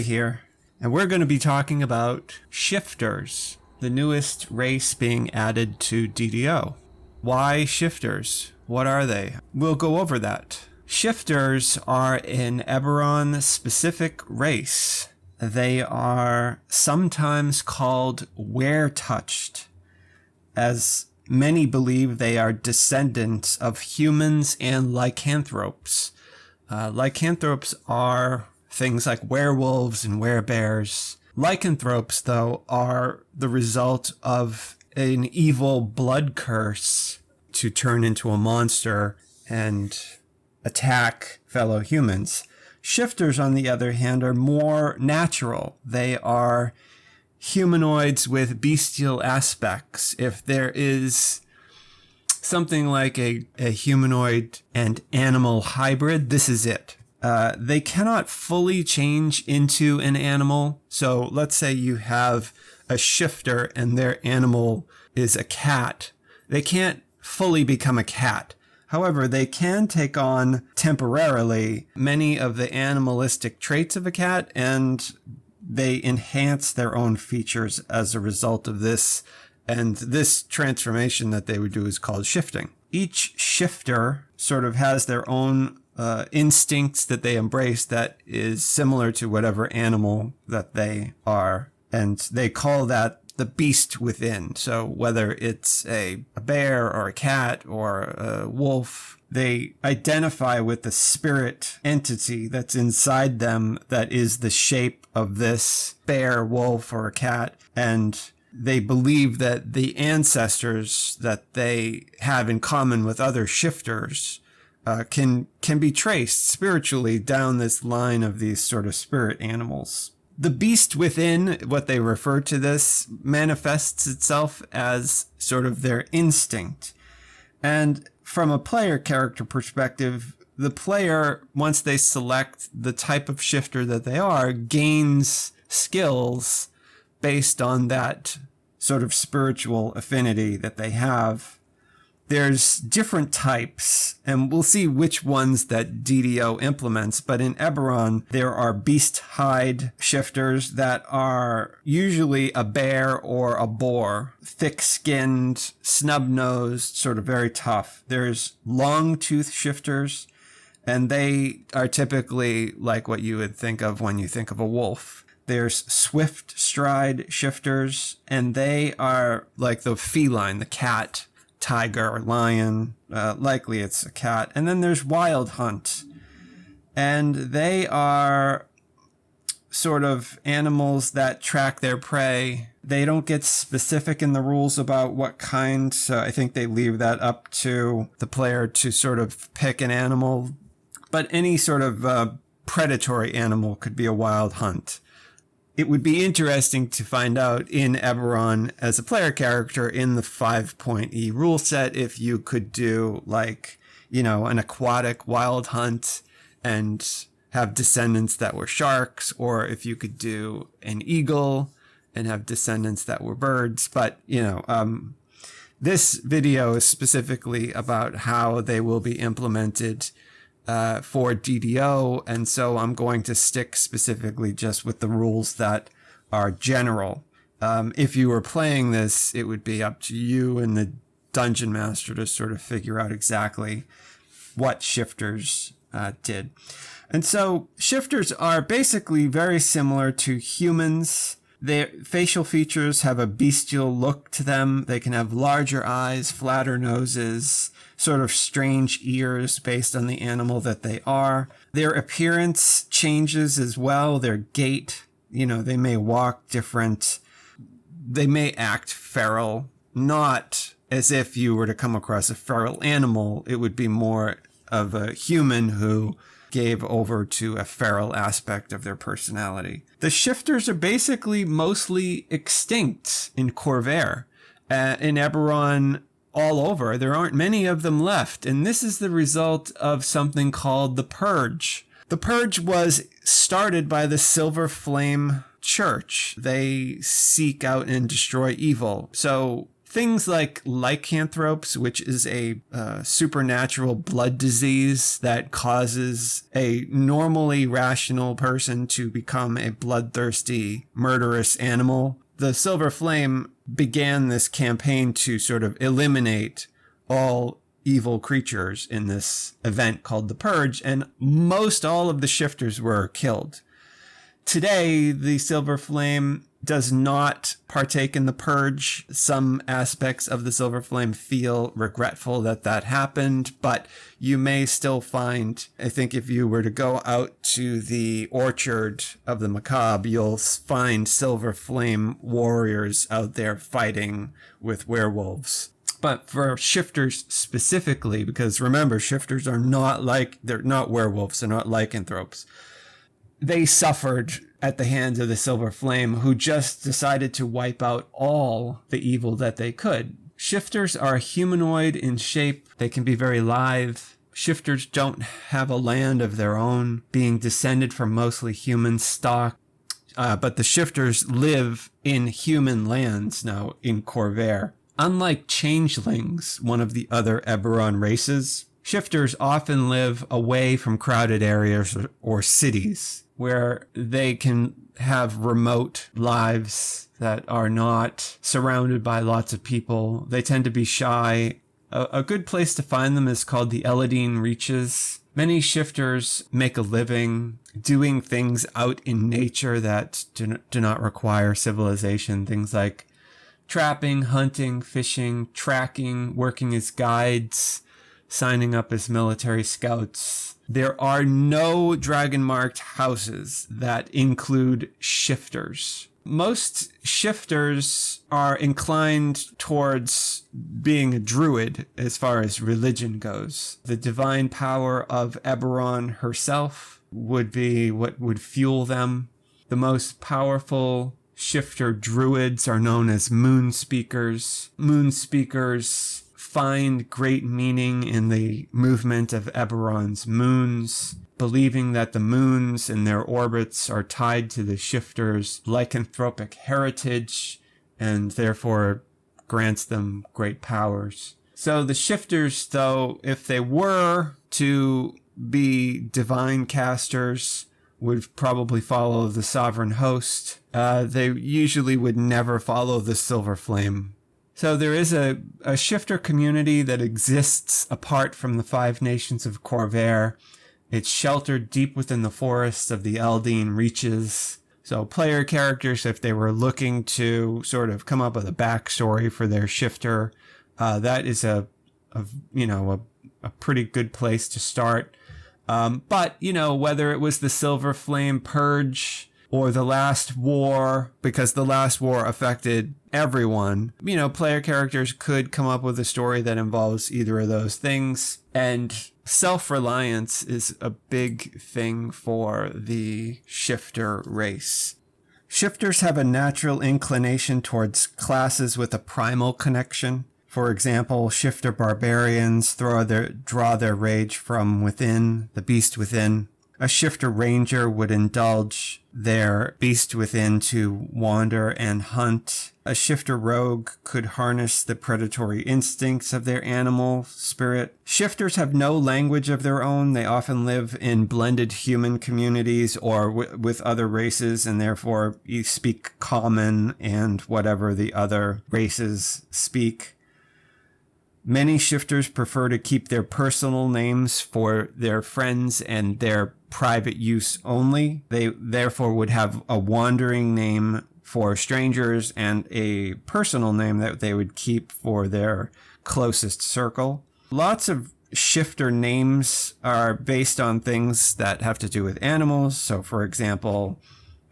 here, and we're going to be talking about shifters, the newest race being added to DDO. Why shifters? What are they? We'll go over that. Shifters are an Eberron-specific race. They are sometimes called were-touched, as many believe they are descendants of humans and lycanthropes. Lycanthropes are things like werewolves and werebears. Lycanthropes, though, are the result of an evil blood curse to turn into a monster and attack fellow humans. Shifters, on the other hand, are more natural. They are humanoids with bestial aspects. If there is something like a humanoid and animal hybrid, this is it. They cannot fully change into an animal. So let's say you have a shifter and their animal is a cat. They can't fully become a cat. However, they can take on temporarily many of the animalistic traits of a cat, and they enhance their own features as a result of this. And this transformation that they would do is called shifting. Each shifter sort of has their own instincts that they embrace that is similar to whatever animal that they are. And they call that the beast within. So whether it's a bear or a cat or a wolf, they identify with the spirit entity that's inside them that is the shape of this bear, wolf, or a cat. And they believe that the ancestors that they have in common with other shifters can be traced spiritually down this line of these sort of spirit animals. The beast within, what they refer to this, manifests itself as sort of their instinct. And from a player character perspective, the player, once they select the type of shifter that they are, gains skills based on that sort of spiritual affinity that they have. There's different types, and we'll see which ones that DDO implements, but in Eberron, there are beast hide shifters that are usually a bear or a boar, thick-skinned, snub-nosed, sort of very tough. There's long-tooth shifters, and they are typically like what you would think of when you think of a wolf. There's swift stride shifters, and they are like the feline, the cat, tiger or lion, likely it's a cat. And then there's wild hunt, and they are sort of animals that track their prey. They don't get specific in the rules about what kind, so I think they leave that up to the player to sort of pick an animal. But any sort of predatory animal could be a wild hunt. It would be interesting to find out in Eberron as a player character in the 5.E rule set if you could do like, an aquatic wild hunt and have descendants that were sharks, or if you could do an eagle and have descendants that were birds. But, this video is specifically about how they will be implemented for DDO, and so I'm going to stick specifically just with the rules that are general. If you were playing this, it would be up to you and the dungeon master to sort of figure out exactly what shifters did. And so shifters are basically very similar to humans. Their facial features have a bestial look to them. They can have larger eyes, flatter noses, sort of strange ears based on the animal that they are. Their appearance changes as well. Their gait, they may walk different. They may act feral, not as if you were to come across a feral animal. It would be more of a human who gave over to a feral aspect of their personality. The shifters are basically mostly extinct in Corvair. In Eberron, all over, there aren't many of them left, and this is the result of something called the Purge. The Purge was started by the Silver Flame Church. They seek out and destroy evil. So Things like lycanthropes, which is a supernatural blood disease that causes a normally rational person to become a bloodthirsty, murderous animal. The Silver Flame began this campaign to sort of eliminate all evil creatures in this event called the Purge, and most all of the shifters were killed. Today, the Silver Flame does not partake in the Purge. Some aspects of the Silver Flame feel regretful that that happened, but you may still find, I think if you were to go out to the orchard of the Macabre, you'll find Silver Flame warriors out there fighting with werewolves. But for shifters specifically, because remember, shifters are they're not werewolves, they're not lycanthropes. They suffered at the hands of the Silver Flame, who just decided to wipe out all the evil that they could. Shifters are humanoid in shape. They can be very lithe. Shifters don't have a land of their own, being descended from mostly human stock. But the shifters live in human lands now in Corvair. Unlike changelings, one of the other Eberron races, shifters often live away from crowded areas or cities, where they can have remote lives that are not surrounded by lots of people. They tend to be shy. A good place to find them is called the Eladine Reaches. Many shifters make a living doing things out in nature that do not require civilization. Things like trapping, hunting, fishing, tracking, working as guides, signing up as military scouts. There are no dragon-marked houses that include shifters. Most shifters are inclined towards being a druid as far as religion goes. The divine power of Eberron herself would be what would fuel them. The most powerful shifter druids are known as moon speakers. Moon speakers find great meaning in the movement of Eberron's moons, believing that the moons and their orbits are tied to the shifters' lycanthropic heritage and therefore grants them great powers. So the shifters, though, if they were to be divine casters, would probably follow the sovereign host. They usually would never follow the Silver Flame. So there is a shifter community that exists apart from the five nations of Corvair. It's sheltered deep within the forests of the Eldine Reaches. So player characters, if they were looking to sort of come up with a backstory for their shifter, that is a pretty good place to start. But, whether it was the Silver Flame Purge or the Last War, because the Last War affected everyone, player characters could come up with a story that involves either of those things. And self-reliance is a big thing for the shifter race. Shifters have a natural inclination towards classes with a primal connection. For example, shifter barbarians draw their rage from within, the beast within. A shifter ranger would indulge their beast within to wander and hunt. A shifter rogue could harness the predatory instincts of their animal spirit. Shifters have no language of their own. They often live in blended human communities or with other races, and therefore you speak common and whatever the other races speak. Many shifters prefer to keep their personal names for their friends and their private use only. They therefore would have a wandering name for strangers and a personal name that they would keep for their closest circle. Lots of shifter names are based on things that have to do with animals. So, for example,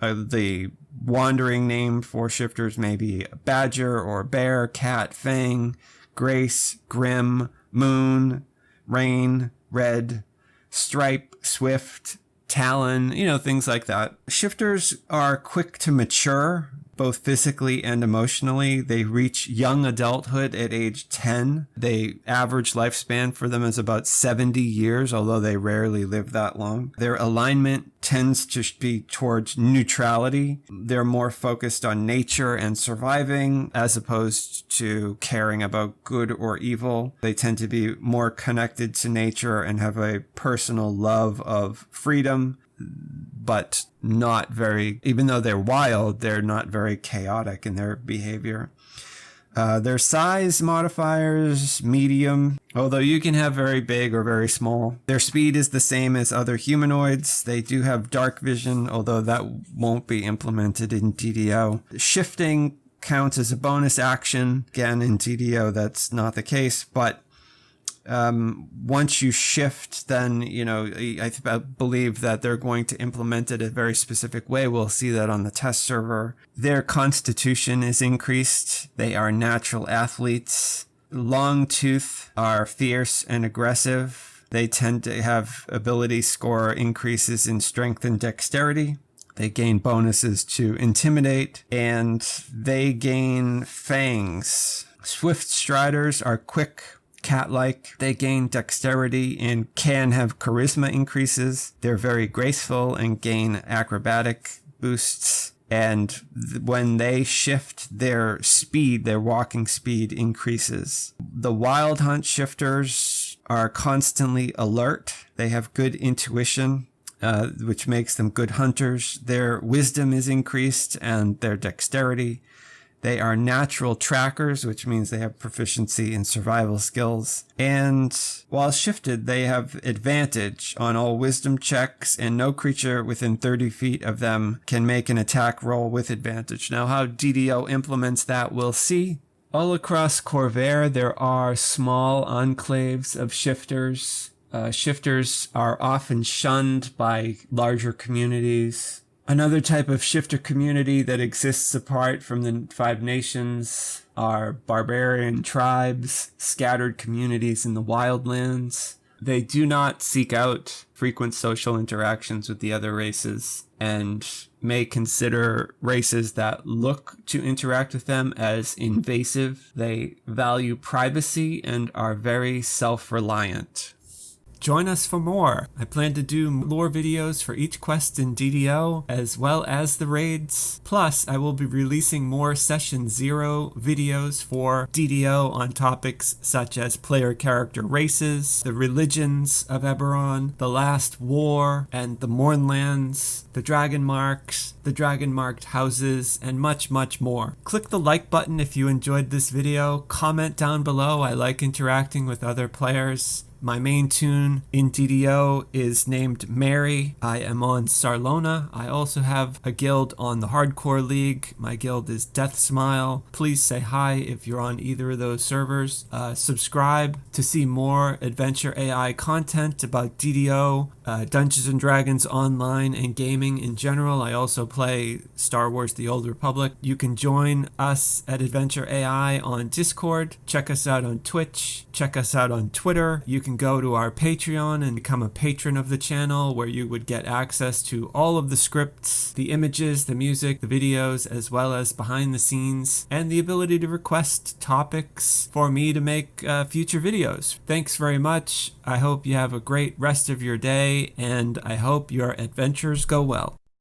the wandering name for shifters may be a badger or bear, cat, fang, Grace, Grim, Moon, Rain, Red, Stripe, Swift, Talon, things like that. Shifters are quick to mature, both physically and emotionally. They reach young adulthood at age 10. The average lifespan for them is about 70 years, although they rarely live that long. Their alignment tends to be towards neutrality. They're more focused on nature and surviving as opposed to caring about good or evil. They tend to be more connected to nature and have a personal love of freedom, but not very, even though they're wild, they're not very chaotic in their behavior. Their size modifiers, medium, although you can have very big or very small. Their speed is the same as other humanoids. They do have dark vision, although that won't be implemented in DDO. Shifting counts as a bonus action. Again, in DDO, that's not the case, but once you shift, then, I believe that they're going to implement it a very specific way. We'll see that on the test server. Their constitution is increased. They are natural athletes. Longtooth are fierce and aggressive. They tend to have ability score increases in strength and dexterity. They gain bonuses to intimidate, and they gain fangs. Swift striders are quick, cat-like. They gain dexterity and can have charisma increases. They're very graceful and gain acrobatic boosts. And when they shift, their speed, their walking speed increases. The Wild Hunt shifters are constantly alert. They have good intuition, which makes them good hunters. Their wisdom is increased and their dexterity. They are natural trackers, which means they have proficiency in survival skills. And while shifted, they have advantage on all wisdom checks, and no creature within 30 feet of them can make an attack roll with advantage. Now, how DDO implements that, we'll see. All across Corvair, there are small enclaves of shifters. Shifters are often shunned by larger communities. Another type of shifter community that exists apart from the Five Nations are barbarian tribes, scattered communities in the wildlands. They do not seek out frequent social interactions with the other races and may consider races that look to interact with them as invasive. They value privacy and are very self-reliant. Join us for more. I plan to do lore videos for each quest in DDO, as well as the raids. Plus, I will be releasing more Session 0 videos for DDO on topics such as player character races, the religions of Eberron, the Last War, and the Mournlands, the Dragon Marks, the Dragon Marked houses, and much, much more. Click the like button if you enjoyed this video. Comment down below. I like interacting with other players. My main tune in DDO is named Mary. I am on Sarlona. I also have a guild on the Hardcore League. My guild is Death Smile. Please say hi if you're on either of those servers. Subscribe to see more Adventure AI content about DDO, Dungeons & Dragons Online, and gaming in general. I also play Star Wars The Old Republic. You can join us at Adventure AI on Discord. Check us out on Twitch. Check us out on Twitter. You can go to our Patreon and become a patron of the channel, where you would get access to all of the scripts, the images, the music, the videos, as well as behind the scenes, and the ability to request topics for me to make future videos. Thanks very much. I hope you have a great rest of your day, and I hope your adventures go well.